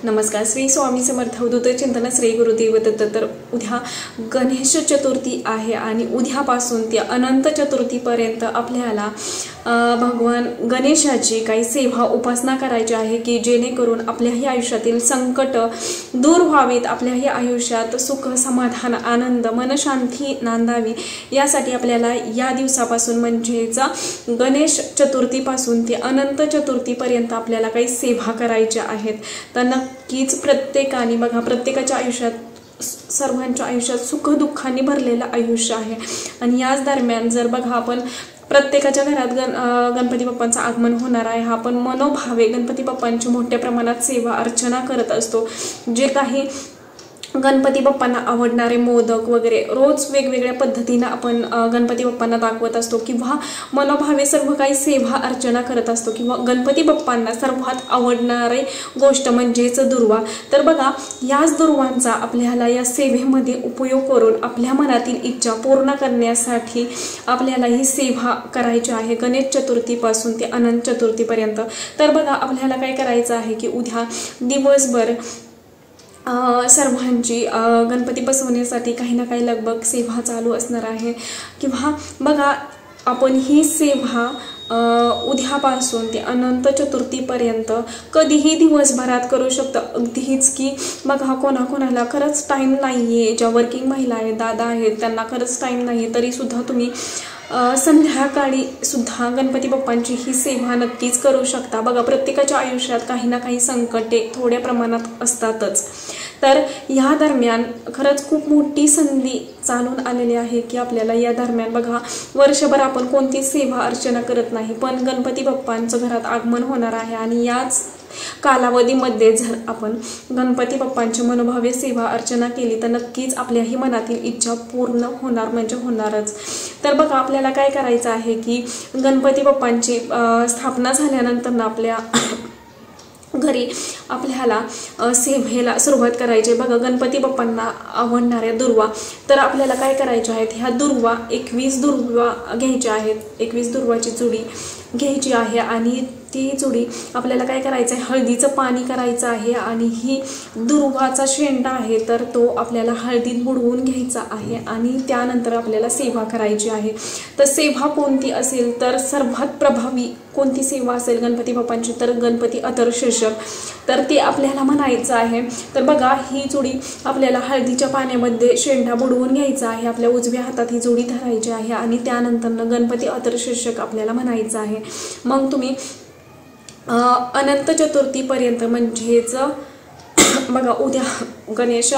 नमस्कार. श्री स्वामी समर्थ अवधूत चिंतन श्री गुरुदेव दत्त. तर उद्या गणेश चतुर्थी आहे आणि उद्यापासून ते अनंत चतुर्थीपर्यंत आपल्याला भगवान गणेशाची काही सेवा उपासना करायची आहे की जेणेकरून आपल्याही आयुष्यातील संकट दूर व्हावीत, आपल्याही आयुष्यात सुख समाधान आनंद मनशांती नांदावी. यासाठी आपल्याला या दिवसापासून म्हणजेच गणेश चतुर्थीपासून ते अनंत चतुर्थीपर्यंत आपल्याला काही सेवा करायच्या आहेत. तर नक्कीच प्रत्येकाने बघा, प्रत्येकाच्या आयुष्यात सर्वांच्या आयुष्यात सुख दुःखाने भरलेलं आयुष्य आहे आणि याच दरम्यान जर बघा आपण प्रत्येकाच्या घरात गणपती बाप्पांचं आगमन होणार आहे. हा आपण मनोभावे गणपती बाप्पांची मोठ्या प्रमाणात सेवा अर्चना करत असतो. जे काही गणपती बाप्पांना आवडणारे मोदक वगैरे रोज वेगवेगळ्या पद्धतीने आपण गणपती बाप्पांना दाखवत असतो किंवा मनोभावे सर्व काही सेवा अर्चना करत असतो किंवा गणपती बाप्पांना सर्वात आवडणारी गोष्ट म्हणजेच दुर्वा. तर बघा, याच दुर्वांचा आपल्याला या सेवेमध्ये उपयोग करून आपल्या मनातील इच्छा पूर्ण करण्यासाठी आपल्याला ही सेवा करायची आहे गणेश चतुर्थीपासून ते अनंत चतुर्थीपर्यंत. तर बघा, आपल्याला काय करायचं आहे की उद्या दिवसभर सर्वांची गणपती बसवण्यासाठी काही ना काही लगबग सेवा चालू असणार आहे किंवा बघा आपण ही सेवा उद्यापासून ते अनंत चतुर्थीपर्यंत कधीही दिवसभरात करू शकतो. अगदीच की बघा, कोणाकोणाला खरंच टाईम नाही आहे, ज्या वर्किंग महिला आहेत, दादा आहेत, त्यांना खरंच टाईम नाही आहे, तरीसुद्धा तुम्ही संध्याकाळी सुद्धा गणपती बाप्पांची ही सेवा नक्कीच करू शकता. बघा, प्रत्येकाच्या आयुष्यात काही ना काही संकटे थोड्या प्रमाणात असतातच. तर या दरम्यान खरंच खूप मोठी संधी चालून आलेली आहे की आपल्याला या दरम्यान बघा, वर्षभर आपण कोणतीच सेवा अर्चना करत नाही, पण गणपती बाप्पांचं घरात आगमन होणार आहे आणि याच कालावधीमध्ये जर आपण गणपती बाप्पांची मनोभावे सेवा अर्चना केली तर नक्कीच आपल्याही मनातील इच्छा पूर्ण होणार म्हणजे होणारच. तर बघा, आपल्याला काय करायचं आहे की गणपती बाप्पांची स्थापना झाल्यानंतर ना आपल्या घरी आपल्याला सेवेला सुरुवात करायची. बघा, गणपती बाप्पांना आवडणाऱ्या दुर्वा, तर आपल्याला काय करायच्या आहेत, ह्या दुर्वा 21 दुर्वा घ्यायच्या आहेत. 21 दुर्वाची जुडी घ्यायची आहे आणि ती जुडी आपल्याला काय करायचं आहे, हळदीचं पाणी करायचं आहे आणि ही दुर्वाचा शेंडा आहे तर तो आपल्याला हळदीत बुडवून घ्यायचा आहे आणि त्यानंतर आपल्याला सेवा करायची आहे. तर सेवा कोणती असेल तर सर्वात प्रभावी कोणती सेवा असेल गणपती बाप्पांची तर गणपती अथर्वशीर्षक, तर ते आपल्याला म्हणायचं आहे. तर बघा, ही जुडी आपल्याला हळदीच्या पाण्यामध्ये शेंडा बुडवून घ्यायचा आहे. आपल्या उजव्या हातात ही जुडी धरायची आहे आणि त्यानंतर गणपती अथर्वशीर्षक आपल्याला म्हणायचं आहे. मग तुम्ही अनंत चतुर्थीपर्यंत म्हणजेच बघा, उद्या गणेश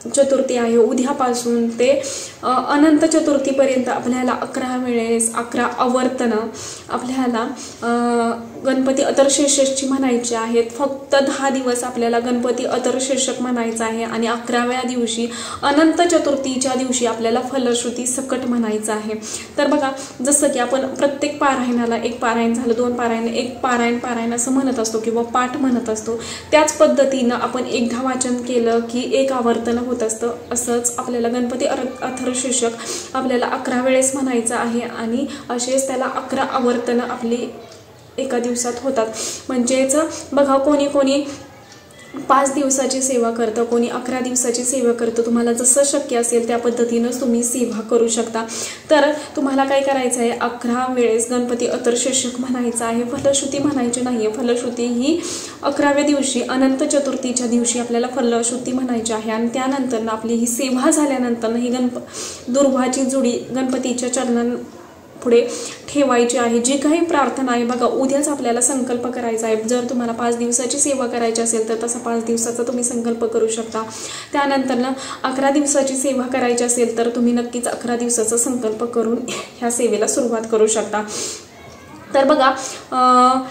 चतुर्थी आहे, उद्यापासून ते अनंत चतुर्थीपर्यंत आपल्याला 11 वेळेस 11 आवर्तनं आपल्याला गणपती अथर्वशीर्षकची म्हणायची आहेत. फक्त 10 दिवस आपल्याला गणपती अथर्वशीर्षक म्हणायचं आहे आणि 11व्या दिवशी अनंत चतुर्थीच्या दिवशी आपल्याला फलश्रुती सकट म्हणायचं आहे. तर बघा, जसं की आपण प्रत्येक पारायणाला एक पारायण झालं, 2 पारायण, एक पारायण असं म्हणत असतो किंवा पाठ म्हणत असतो, त्याच पद्धतीनं आपण एकदा वाचन केलं की एक आवर्तन होत असतं. असंच आपल्याला गणपती अथर्वशीर्षक आपल्याला 11 वेळेस म्हणायचं आहे आणि असेच त्याला 11 आवर्तनं आपली एका दिवसात होतात. म्हणजेच बघा, कोणी कोणी 5 दिवसाची सेवा करतं, कोणी 11 दिवसाची सेवा करतं. तुम्हाला जसं शक्य असेल त्या पद्धतीनंच तुम्ही सेवा करू शकता. तर तुम्हाला काय करायचं आहे, 11 वेळेस गणपती अथर्वशीर्षक म्हणायचं आहे. फलश्रुती म्हणायची नाही आहे. फलश्रुती ही 11व्या दिवशी अनंत चतुर्थीच्या दिवशी आपल्याला फलश्रुती म्हणायची आहे आणि त्यानंतर आपली ही सेवा झाल्यानंतर ही दुर्वाची जुडी गणपतीच्या चरणां पुढे ठेवायची आहे. जी काही प्रार्थना आहे बघा, उद्याच आपल्याला संकल्प करायचा आहे. जर तुम्हाला 5 दिवसाची सेवा करायची असेल तर तसा 5 दिवसाचा तुम्ही संकल्प करू शकता. त्यानंतर 11 दिवसाची सेवा करायची असेल तर तुम्ही नक्कीच 11 दिवसाचा संकल्प करून ह्या सेवेला सुरुवात करू शकता. तर बघा,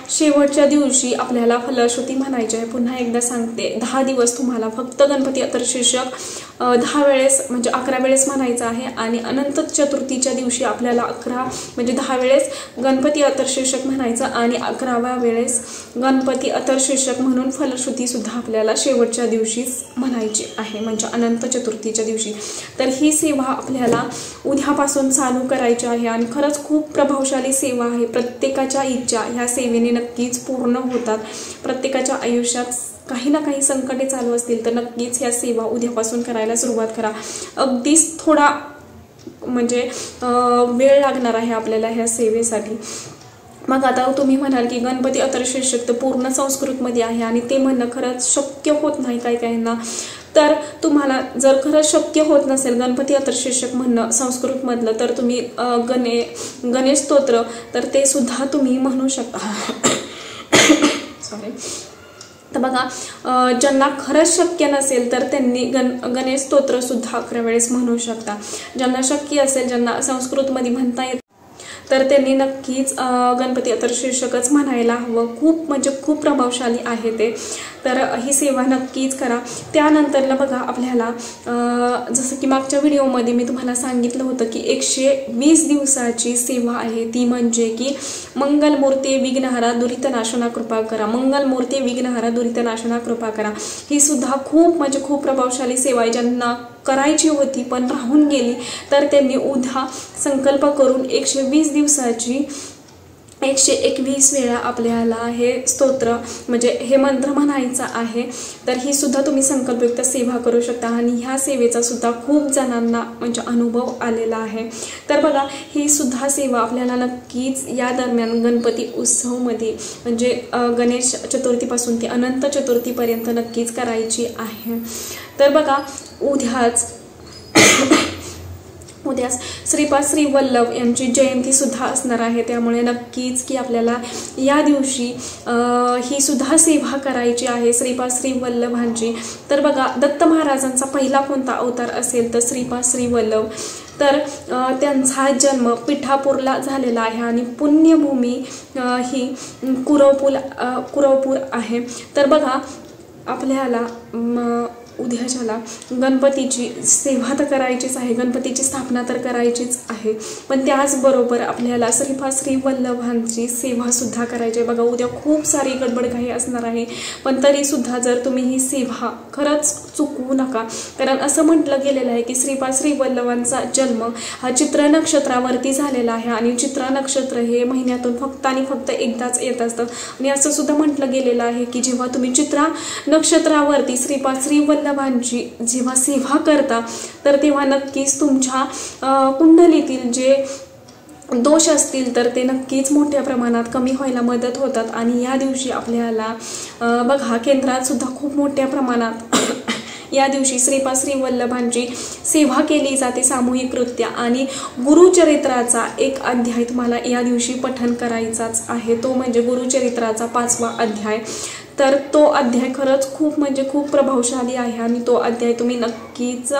शेवटच्या दिवशी आपल्याला फलश्रुती म्हणायची आहे. पुन्हा एकदा सांगते, 10 दिवस तुम्हाला फक्त गणपती अथर्वशीर्षक 10 वेळेस म्हणजे 11 वेळेस म्हणायचं आहे आणि अनंत चतुर्थीच्या दिवशी आपल्याला 11 म्हणजे 10 वेळेस गणपती अथर्वशीर्षक म्हणायचं आणि 11व्या वेळेस गणपती अथर्वशीर्षक म्हणून फलश्रुती सुद्धा आपल्याला शेवटच्या दिवशीच म्हणायची आहे म्हणजे अनंत चतुर्थीच्या दिवशी. तर ही सेवा आपल्याला उद्यापासून चालू करायची आहे आणि खरंच खूप प्रभावशाली सेवा आहे. प्रत्येक प्रत्येकाच्या इच्छा ह्या सेवेने नक्कीच पूर्ण होतात. प्रत्येकाच्या आयुष्यात काही ना काही संकटे चालू असतील तर नक्कीच ह्या सेवा उद्यापासून करायला सुरुवात करा. अगदीच थोडा म्हणजे वेळ लागणार आहे आपल्याला ह्या सेवेसाठी. मग आता तुम्ही म्हणाल की गणपती अथर्वशीर्षक पूर्ण संस्कृतमध्ये आहे आणि ते म्हणणं खरंच शक्य होत नाही काही काहींना. तर तुम्हाला जर खरंच शक्य होत नसेल गणपती अथर्वशीर्षक म्हणणं संस्कृतमधलं तर तुम्ही गणेश स्तोत्र तर ते सुद्धा तुम्ही म्हणू शकता. सॉरी. तर बघा ज्यांना खरंच शक्य नसेल तर त्यांनी गणेश स्तोत्र सुद्धा 11 वेळेस म्हणू शकता. ज्यांना शक्य असेल, ज्यांना संस्कृतमध्ये म्हणता येत तर त्यांनी नक्कीच गणपती अथर्वशीर्षकच म्हणायला हवं. खूप म्हणजे खूप प्रभावशाली आहे ते. तर ही सेवा नक्कीच करा. त्यानंतरला बघा आपल्याला जसं की मागच्या व्हिडिओमध्ये मी तुम्हाला सांगितलं होतं की 120 दिवसाची सेवा आहे ती म्हणजे की मंगलमूर्ती विघ्नहरा दुरितनाशना कृपा करा. मंगलमूर्ती विघ्नहरा दुरितनाशना कृपा करा. ही सुद्धा खूप म्हणजे खूप प्रभावशाली सेवा आहे. ज्यांना करायची होती पण राहून गेली तर त्यांनी उद्या संकल्प करून 120 दिवसाची 121 वेळा आपल्याला हे स्तोत्र म्हणजे हे मंत्र म्हणायचा आहे. तर ही सुद्धा तुम्ही संकल्पयुक्त सेवा करू शकता आणि ह्या सेवेचा सुद्धा खूप जणांना म्हणजे अनुभव आलेला आहे. तर बघा ही सुद्धा सेवा आपल्याला नक्कीच या दरम्यान गणपती उत्सवमध्ये म्हणजे गणेश चतुर्थीपासून ते अनंत चतुर्थीपर्यंत नक्कीच करायची आहे. तर बघा उद्याच श्रीपाद श्री वल्लभ यांची जयंती सुद्धा असणार आहे. त्यामुळे नक्कीच की आपल्याला या दिवशी ही सुद्धा सेवा करायची आहे श्रीपाद श्री वल्लभांची. तर बघा दत्त महाराजांचा पहिला कोणता अवतार असेल तर श्रीपाद श्री वल्लभ. तर त्यांचा जन्म पिठापूरला झालेला आहे आणि पुण्यभूमी ही कुरवपूर आहे. तर बघा आपल्याला उद्याच्याला गणपतीची सेवा तर करायचीच आहे, गणपतीची स्थापना तर करायचीच आहे, पण त्याचबरोबर आपल्याला श्रीपाद श्री वल्लभांची सेवा सुद्धा करायची आहे. बघा उद्या खूप सारी गडबडघाई असणार आहे, पण तरी सुद्धा जर तुम्ही ही सेवा खरंच चुकवू नका. कारण असं म्हटलं गेलेलं आहे की श्रीपाद श्री वल्लभांचा जन्म हा चित्रा नक्षत्रावरती झालेला आहे आणि चित्रा नक्षत्र हे महिन्यातून फक्त आणि फक्त एकदाच येत असतं. आणि असं सुद्धा म्हटलं गेलेलं आहे की जेव्हा तुम्ही चित्रा नक्षत्रावरती श्रीपाद श्री वल्लभांची जेव्हा सेवा करता तर तेव्हा नक्कीच तुमच्या कुंडलीतील जे दोष असतील तर ते नक्कीच मोठ्या प्रमाणात कमी व्हायला मदत होतात. आणि या दिवशी आपल्याला बघा केंद्रात सुद्धा खूप मोठ्या प्रमाणात या दिवशी श्रीपाद श्री वल्लभांची सेवा केली जाते सामूहिकरित्या. आणि गुरुचरित्राचा एक अध्याय तुम्हाला या दिवशी पठण करायचाच आहे, तो म्हणजे गुरुचरित्राचा 5वा अध्याय. तर तो अध्याय खरंच खूप म्हणजे खूप प्रभावशाली आहे आणि तो अध्याय तुम्ही नक्कीच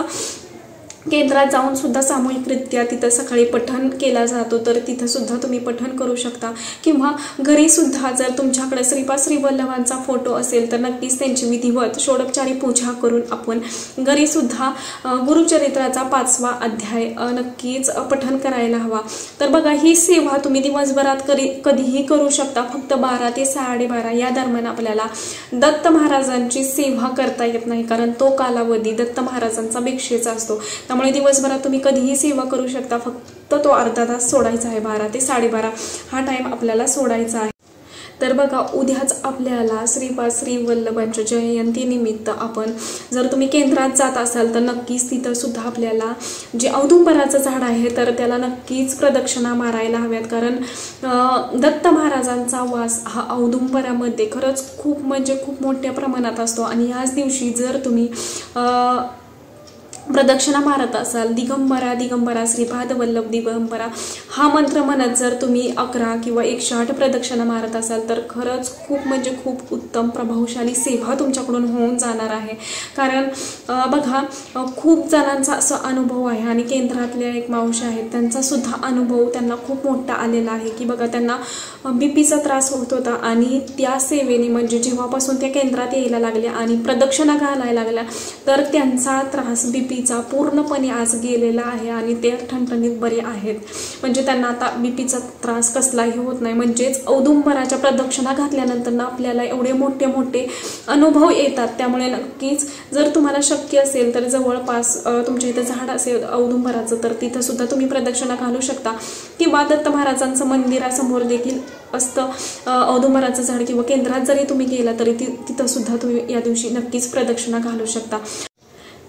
केंद्रात जाऊन सुद्धा सामूहिकरित्या तिथं सकाळी पठण केला जातो, तर तिथं सुद्धा तुम्ही पठण करू शकता. किंवा घरी सुद्धा जर तुमच्याकडे श्रीपाद श्री वल्लभांचा फोटो असेल तर नक्कीच त्यांची विधिवत षोडोपचारी पूजा करून आपण घरी सुद्धा गुरुचरित्राचा 5वा अध्याय नक्कीच पठण करायला हवा. तर बघा ही सेवा तुम्ही दिवसभरात कधीही करू शकता. फक्त 12 ते 12:30 या दरम्यान आपल्याला दत्त महाराजांची सेवा करता येत नाही, कारण तो कालावधी दत्त महाराजांचा भिक्षेचा असतो. त्यामुळे दिवसभरात तुम्ही कधीही सेवा करू शकता. फक्त तो अर्धा तास सोडायचा आहे, 12 ते 12:30 हा टाइम आपल्याला सोडायचा आहे. तर बघा उद्याच आपल्याला श्रीपाद श्री वल्लभांच्या जयंतीनिमित्त आपण जर तुम्ही केंद्रात जात असाल तर नक्कीच तिथं सुद्धा आपल्याला जे औदुंबराचं झाड आहे तर त्याला नक्कीच प्रदक्षिणा मारायला हव्यात. कारण दत्त महाराजांचा वास हा औदुंबरामध्ये खरंच खूप म्हणजे खूप मोठ्या प्रमाणात असतो. आणि याच दिवशी जर तुम्ही प्रदक्षिणा मारत असाल दिगंबरा दिगंबरा श्रीपाद वल्लभ दिगंबरा हा मंत्र म्हणत जर तुम्ही 11 किंवा 108 प्रदक्षिणा मारत असाल तर खरंच खूप म्हणजे खूप उत्तम प्रभावशाली सेवा तुमच्याकडून होऊन जाणार आहे. कारण बघा खूप जणांचा असा अनुभव आहे आणि केंद्रातल्या एक मावशी आहेत त्यांचा सुद्धा अनुभव त्यांना खूप मोठा आलेला आहे की बघा त्यांना बीपीचा त्रास होत होता आणि त्या सेवेने म्हणजे जेव्हापासून त्या केंद्रात यायला लागल्या आणि प्रदक्षिणा घालायला लागल्या तर त्यांचा त्रास बीपीचा पूर्णपणे आज गेलेला आहे आणि ते ठणठणीत बरे आहेत. म्हणजे त्यांना आता बीपीचा त्रास कसलाही होत नाही. म्हणजेच औदुंबराच्या प्रदक्षिणा घातल्यानंतर ना आपल्याला एवढे मोठे मोठे अनुभव येतात. त्यामुळे नक्कीच जर तुम्हाला शक्य असेल तर जवळपास तुमच्या इथं झाड असेल औदुंबराचं तर तिथं सुद्धा तुम्ही प्रदक्षिणा घालू शकता. किंवा दत्त महाराजांचं मंदिरासमोर देखील असतं औदुंबराचं झाड किंवा केंद्रात जरी तुम्ही गेला तरी तिथं सुद्धा तुम्ही या दिवशी नक्कीच प्रदक्षिणा घालू शकता।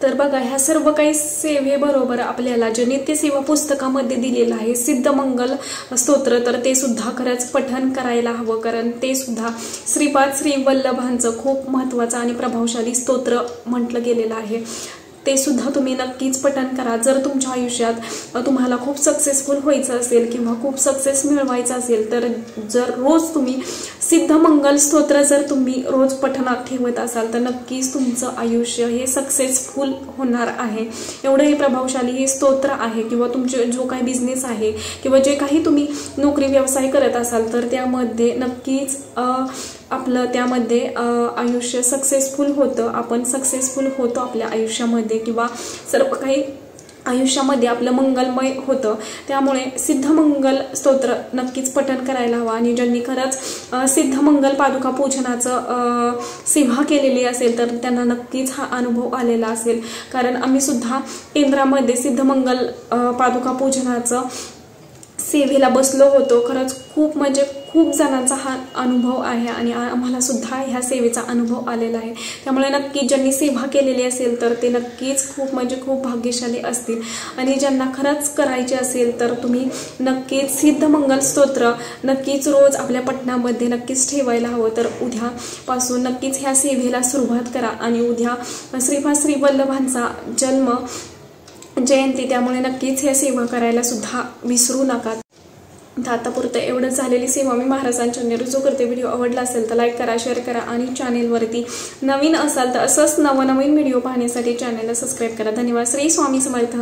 तर बघा, ह्या सर्व काही सेवेबरोबर आपल्याला जे नित्यसेवा पुस्तकामध्ये दिलेलं आहे सिद्धमंगल स्तोत्र, तर ते सुद्धा खरंच पठण करायला हवं, कारण ते सुद्धा श्रीपाद श्री वल्लभांचं खूप महत्त्वाचं आणि प्रभावशाली स्तोत्र म्हटलं गेलेलं आहे। ते सुद्धा तुम्ही नक्कीच पठण करा। जर तुमच्या आयुष्यात तुम्हाला खूप सक्सेसफुल व्हायचं असेल किंवा खूप सक्सेस मिळवायचं असेल, तर जर रोज तुम्ही सिद्धमंगल स्तोत्र जर तुम्ही रोज पठणात ठेवत असाल तर नक्कीच तुमचं आयुष्य हे सक्सेसफुल होणार आहे। एवढं हे प्रभावशाली हे स्तोत्र आहे। किंवा तुमचे जो काही बिझनेस आहे किंवा जे काही तुम्ही नोकरी व्यवसाय करत असाल तर त्यामध्ये नक्कीच आपलं त्यामध्ये आयुष्य सक्सेसफुल होतं, आपण सक्सेसफुल होतो आपल्या आयुष्यामध्ये, किंवा सर्व काही आयुष्यामध्ये आपलं मंगलमय होतं। त्यामुळे सिद्धमंगल स्तोत्र नक्कीच पठण करायला हवं। आणि ज्यांनी खरंच सिद्धमंगल पादुका पूजनाचं सेवा केलेली असेल तर त्यांना नक्कीच हा अनुभव आलेला असेल, कारण आम्ही सुद्धा केंद्रामध्ये सिद्धमंगल पादुका पूजनाचं सेवेला बसलो होतो। खरंच खूप म्हणजे खूप जणांचा हा अनुभव आहे आणि आम्हाला सुद्धा ह्या सेवेचा अनुभव आलेला आहे। त्यामुळे नक्की ज्यांनी सेवा केलेली असेल तर ते नक्कीच खूप म्हणजे खूप भाग्यशाली असतील। आणि ज्यांना खरंच करायचे असेल तर तुम्ही नक्कीच सिद्धमंगल स्तोत्र नक्कीच रोज आपल्या पठणामध्ये नक्कीच ठेवायला हवं। तर उद्यापासून नक्कीच ह्या सेवेला सुरुवात करा। आणि उद्या श्रीपाद श्री वल्लभांचा जन्म जयंती, त्यामुळे नक्कीच ह्या सेवा करायला सुद्धा विसरू नका। आतापुरतं एवढंच झालेली सेवा मी महाराजांच्या रुजू करते। व्हिडिओ आवडला असेल तर लाईक करा, शेअर करा आणि चॅनेलवरती नवीन असाल तर असंच नवनवीन व्हिडिओ पाहण्यासाठी चॅनेलला सबस्क्राईब करा। धन्यवाद। श्री स्वामी समर्थ।